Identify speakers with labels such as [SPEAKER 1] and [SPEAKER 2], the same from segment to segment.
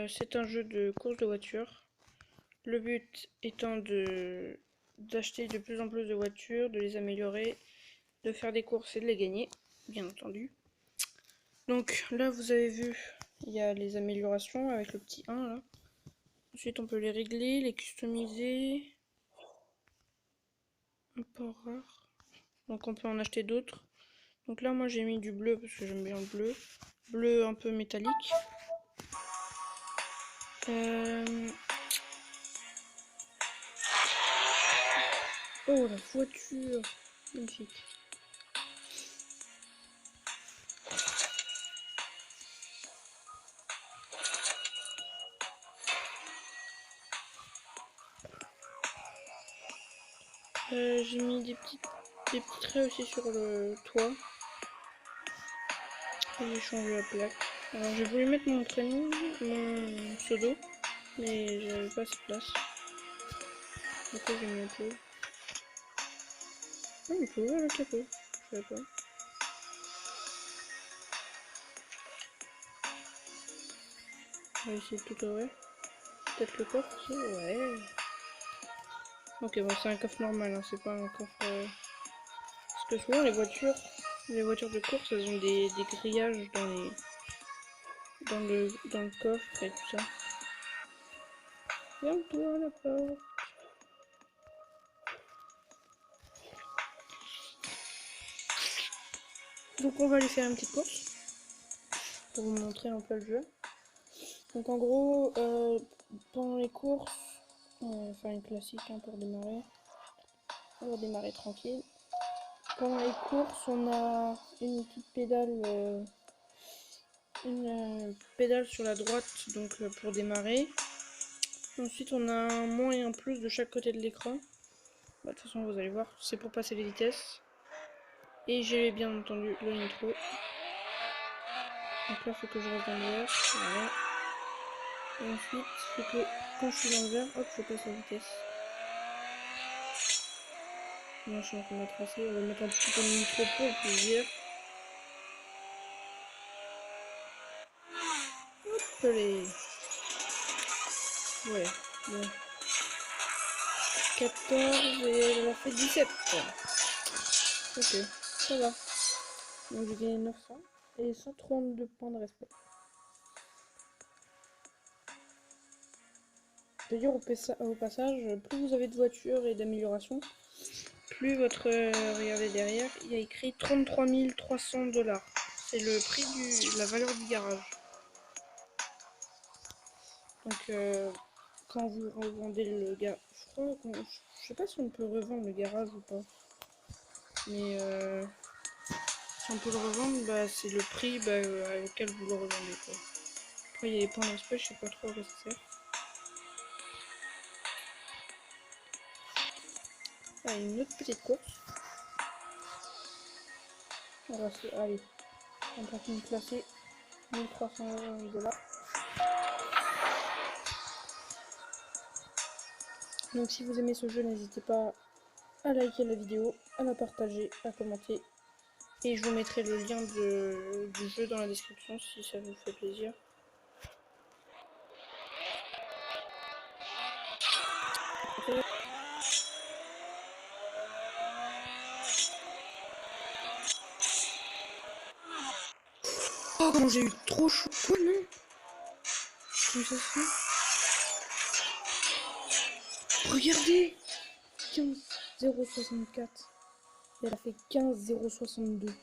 [SPEAKER 1] c'est un jeu de course de voiture. Le but étant d'acheter de plus en plus de voitures, de les améliorer, de faire des courses et de les gagner, bien entendu. Donc là, vous avez vu, il y a les améliorations avec le petit 1 là. Ensuite, on peut les régler, les customiser. Un peu rare. Donc on peut en acheter d'autres. Donc là, moi j'ai mis du bleu parce que j'aime bien le bleu. Bleu un peu métallique. Oh, la voiture! Magnifique. J'ai mis des petits traits aussi sur le toit. Et j'ai changé la plaque. Alors j'ai voulu mettre mon prénom, mon pseudo, mais j'avais pas assez de place. Du coup j'ai mis un peu. Ah, on peut ouvrir le capot. Je savais pas. On va essayer de tout ouvrir. Peut-être le coffre aussi. Ouais. Ok, bon, c'est un coffre normal, hein, c'est pas un coffre. Parce que souvent les voitures de course, elles ont des grillages dans le coffre et tout ça. Ferme-toi la porte. Donc on va aller faire une petite course pour vous montrer un peu le jeu. Donc en gros, pendant les courses, on va faire une classique hein, pour démarrer. On va démarrer tranquille. Pendant les courses, on a une petite pédale, sur la droite, donc pour démarrer. Ensuite, on a un moins et un plus de chaque côté de l'écran. Bah, de toute façon, vous allez voir, c'est pour passer les vitesses. Et j'ai bien entendu le nitro. Donc là, il faut que je reste dans le vert. Voilà. Et ensuite, il faut que quand je suis dans le vert, hop, je passe la vitesse. Là, je suis en train de la tracer. On va mettre un petit peu de nitro pour le plaisir. Hop, les. Ouais, bon. 14 et elle a fait 17. Ok, ça va. Donc j'ai gagné 900 et 132 points de respect. D'ailleurs, au passage, plus vous avez de voitures et d'améliorations, plus votre. Regardez derrière, il y a écrit 33 300 $. C'est le prix la valeur du garage. Donc, quand vous revendez le garage, je sais pas si on peut revendre le garage ou pas. Mais si on peut le revendre, bah, c'est le prix auquel vous le revendez. Quoi. Après, il y a les points de respect, je sais pas trop à quoi ça sert. Ah, une autre petite course. Allez, on continue de classer 1300 $. Donc si vous aimez ce jeu, n'hésitez pas à liker la vidéo, à la partager, à commenter. Et je vous mettrai le lien du jeu dans la description si ça vous fait plaisir. Oh, comment j'ai eu trop chaud. Quoi, non? Comment ça se fait? Regardez 15 064. Et elle a fait 15 062.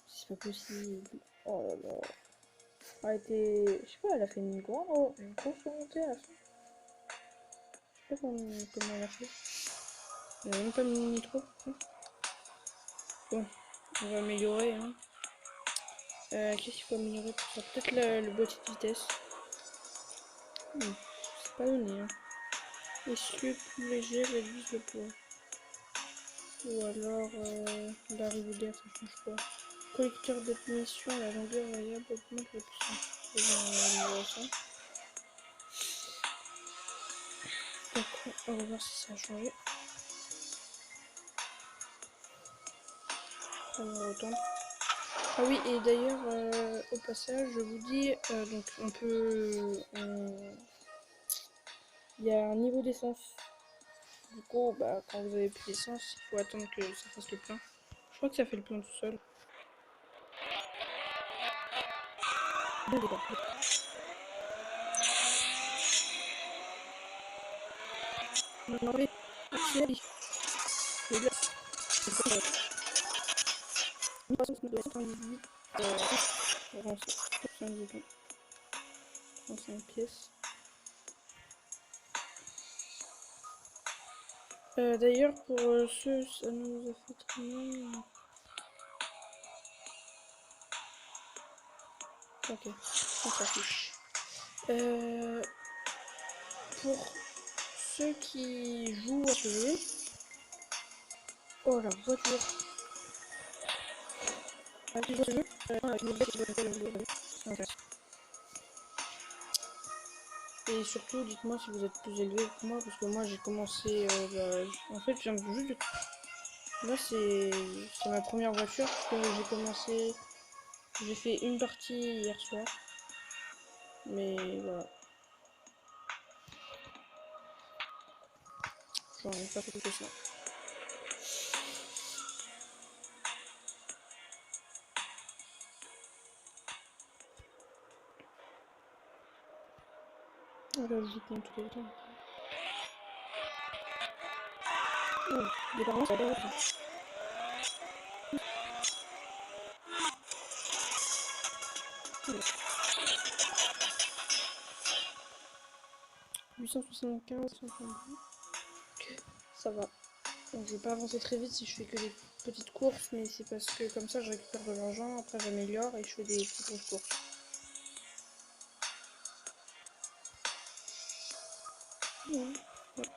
[SPEAKER 1] C'est pas possible. Oh là là. Elle a été. Je sais pas, elle a fait une grosse remontée à la fin. Je sais pas comment elle a fait. Elle a même pas mis nitro. Bon, on va améliorer. Hein. Qu'est-ce qu'il faut améliorer pour ça? Peut-être le boîtier de vitesse. C'est pas donné. Hein. Essieu plus léger réduise le poids. Ou alors la d'air, ça change pas. Collecteur de munitions, la longueur variable augmente la puissance. Donc on va voir si ça a changé. On va retendre. Ah oui, et d'ailleurs, au passage, je vous dis, donc on peut... Il y a un niveau d'essence. Du coup, bah, quand vous avez plus d'essence, il faut attendre que ça fasse le plein. Je crois que ça fait le plein tout seul. Bon, d'accord. Non, mais... C'est la vie. Le glace. C'est quoi, 1398. 35 pièces. D'ailleurs, pour ceux, ça nous a fait très mal. Ok, on s'affiche. Pour ceux qui jouent à ce jeu, oh la voiture. Qui joue à ce jeu, et surtout, dites-moi si vous êtes plus élevé que moi, parce que moi j'ai commencé. En fait, je viens juste de... Là, c'est ma première voiture que j'ai commencé. J'ai fait une partie hier soir. Mais voilà. J'en ai pas fait que ça. Alors, j'y compte tout le temps. Oh, des parents, ça va. 875, 132. Ça va. Donc, je vais pas avancer très vite si je fais que des petites courses, mais c'est parce que comme ça je récupère de l'argent, après j'améliore et je fais des petites grosses courses. Ouais. Ouais.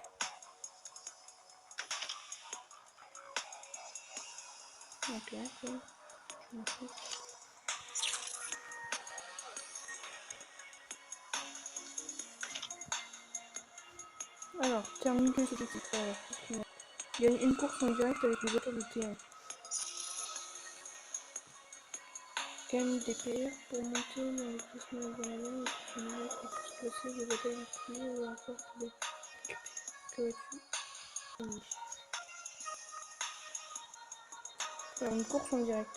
[SPEAKER 1] Ok, ok. Je m'en fous. Alors, termine que ce petit. Gagne une course en direct avec les voitures de T1. Gagne des PR pour monter dans le classement de la main et pour finir les courses classées, des batailles multipliées ou encore des que voiture. Oui. Alors, une course en direct.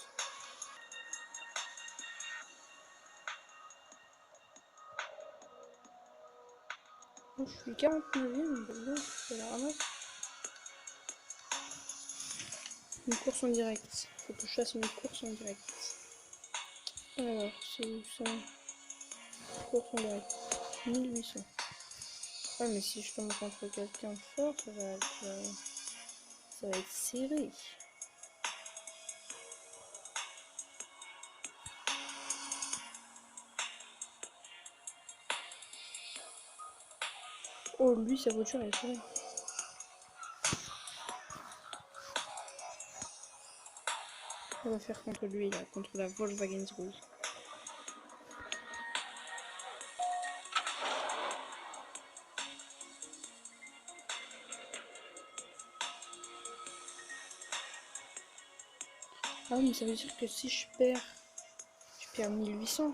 [SPEAKER 1] Moi, je suis 49ème, bon, c'est la ramasse. Une course en direct. Faut que je fasse une course en direct. Alors, c'est où ça? Course en direct. 1800. Ah, mais si je tombe contre quelqu'un de fort, ça va être serré. Oh, lui, sa voiture, elle est serrée. On va faire contre lui, là, contre la Volkswagen rouge. Ah, mais ça veut dire que si je perds 1800.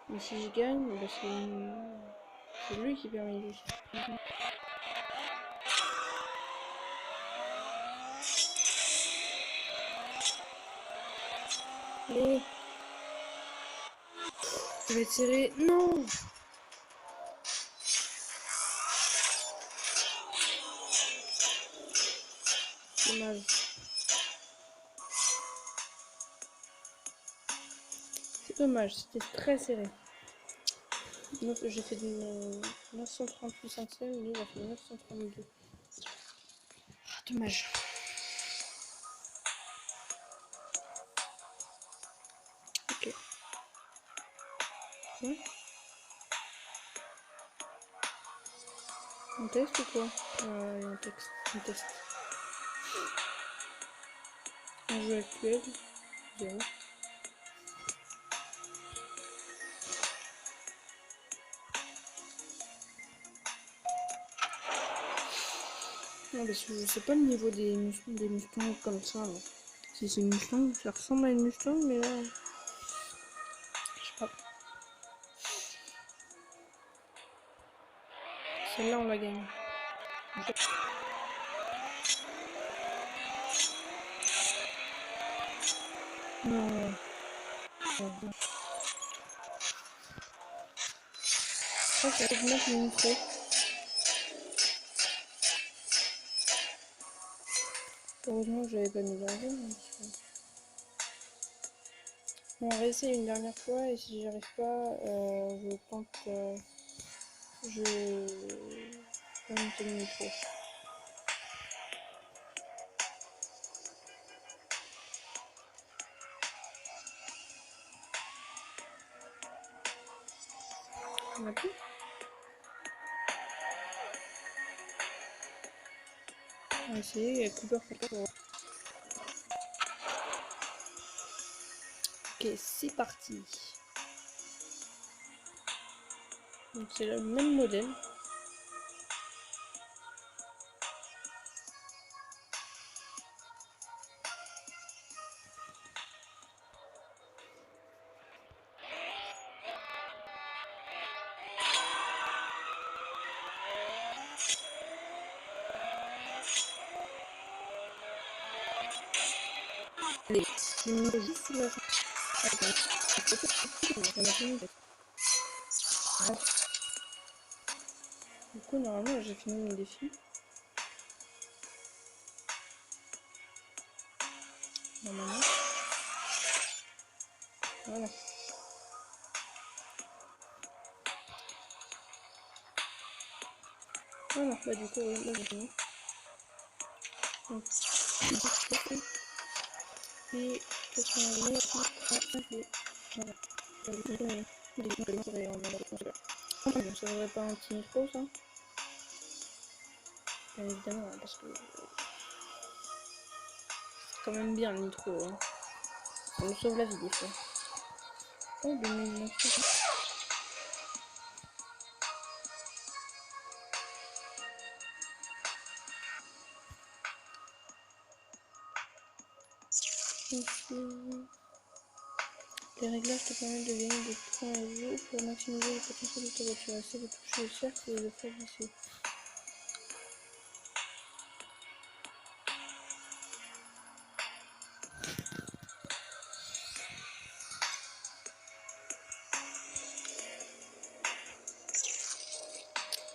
[SPEAKER 1] Mais si je gagne, bah c'est lui qui perd 1800. Allez, ça va être serré. Non! Dommage. C'est dommage, c'était très serré. J'ai fait 938 centièmes, lui il a fait 932. Ah, dommage. Ok. Ouais. On teste ou quoi? Un texte. Un test. Un jeu actuel. 0. Non, parce que je sais pas le niveau des Mustangs comme ça. Si c'est une Mustang, ça ressemble à une Mustang, mais là... Je sais pas. Celle-là, on la gagne. Non. Je crois que c'est mettre une nitro. Heureusement que j'avais pas mis d'argent. On va réessayer une dernière fois et si j'y arrive pas, je tente. Je vais monter le micro. On a plus. On va essayer Cooper Photo. Ok, c'est parti. Donc c'est le même modèle. Les numéros juste sous la fin. Du coup, normalement, j'ai fini mon défi. Normalement. Voilà. Voilà, bah du coup, là j'ai fini. Donc, et qu'est-ce qu'on a gagné aussi? Voilà. Ça serait pas un petit micro, ça? Bien évidemment, parce que c'est quand même bien le nitro. Hein. Ça nous sauve la vie des fois. Oh, 2900. Les réglages te permettent de gagner des points à jeu pour maximiser le potentiel de ta voiture. Essaie de toucher le cercle et de le faire glisser.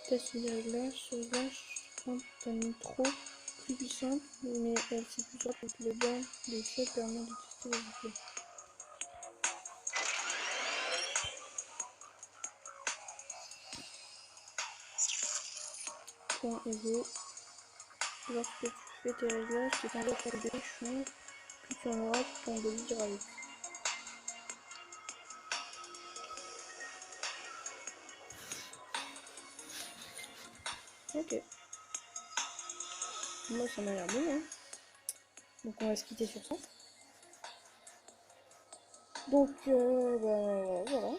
[SPEAKER 1] Teste les réglages. Ce réglage rend ta nitro plus puissante, mais elle s'épuisera avec le bas d'essai permet de tester les effets. Point égaux. Lorsque tu fais tes réglages, tes températures de changent, plus tu en auras, ton bolide ira vite. Ok. Moi ça m'a l'air bon, hein. Donc on va se quitter sur ça. Donc bah voilà.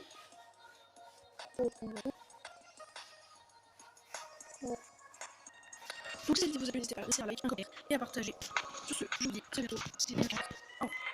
[SPEAKER 1] Donc si cette vidéo vous a plu, n'hésitez pas à laisser un like, un commentaire et à partager. Sur ce, je vous dis à très bientôt. C'était bien. Au revoir.